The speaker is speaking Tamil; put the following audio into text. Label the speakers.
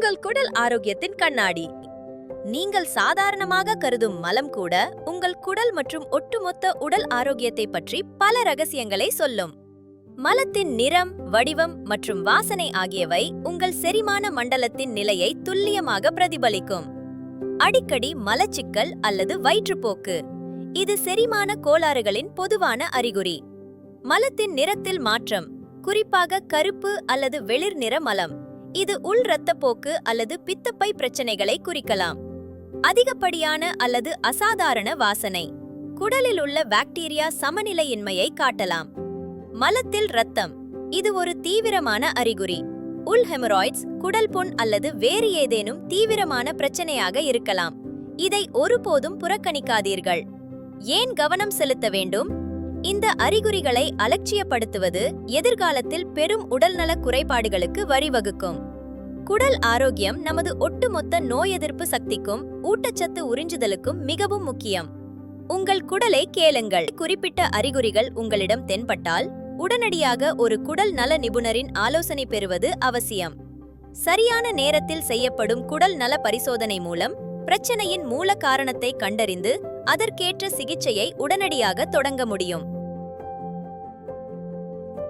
Speaker 1: உங்கள் குடல் ஆரோக்கியத்தின் கண்ணாடி. நீங்கள் சாதாரணமாக கருதும் மலம் கூட உங்கள் குடல் மற்றும் ஒட்டுமொத்த உடல் ஆரோக்கியத்தை பற்றி பல ரகசியங்களை சொல்லும். மலத்தின் நிறம், வடிவம் மற்றும் வாசனை ஆகியவை உங்கள் செரிமான மண்டலத்தின் நிலையை துல்லியமாக பிரதிபலிக்கும். அடிக்கடி மலச்சிக்கல் அல்லது வயிற்றுப்போக்கு, இது செரிமான கோளாறுகளின் பொதுவான அறிகுறி. மலத்தின் நிறத்தில் மாற்றம், குறிப்பாக கருப்பு அல்லது வெளிர் நிற மலம், இது உள் இரத்தப்போக்கு அல்லது பித்தப்பை பிரச்சனைகளை குறிக்கலாம். அதிகப்படியான அல்லது அசாதாரண வாசனை, குடலில் உள்ள பாக்டீரியா சமநிலையின்மையை காட்டலாம். மலத்தில் இரத்தம், இது ஒரு தீவிரமான அறிகுறி. உள் ஹெமராய்ட்ஸ், குடல் புண் அல்லது வேறு ஏதேனும் தீவிரமான பிரச்சனையாக இருக்கலாம். இதை ஒருபோதும் புறக்கணிக்காதீர்கள். ஏன் கவனம் செலுத்த வேண்டும்? இந்த அறிகுறிகளை அலட்சியப்படுத்துவது எதிர்காலத்தில் பெரும் உடல்நல குறைபாடுகளுக்கு வழிவகுக்கும். குடல் ஆரோக்கியம் நமது ஒட்டுமொத்த நோய் எதிர்ப்பு சக்திக்கும் ஊட்டச்சத்து உறிஞ்சுதலுக்கும் மிகவும் முக்கியம். உங்கள் குடலை கேளுங்கள். குறிப்பிட்ட அறிகுறிகள் உங்களிடம் தென்பட்டால் உடனடியாக ஒரு குடல் நல நிபுணரின் ஆலோசனை பெறுவது அவசியம். சரியான நேரத்தில் செய்யப்படும் குடல் நல பரிசோதனை மூலம் பிரச்சனையின் மூல காரணத்தை கண்டறிந்து அதற்கேற்ற சிகிச்சையை உடனடியாக தொடங்க முடியும்.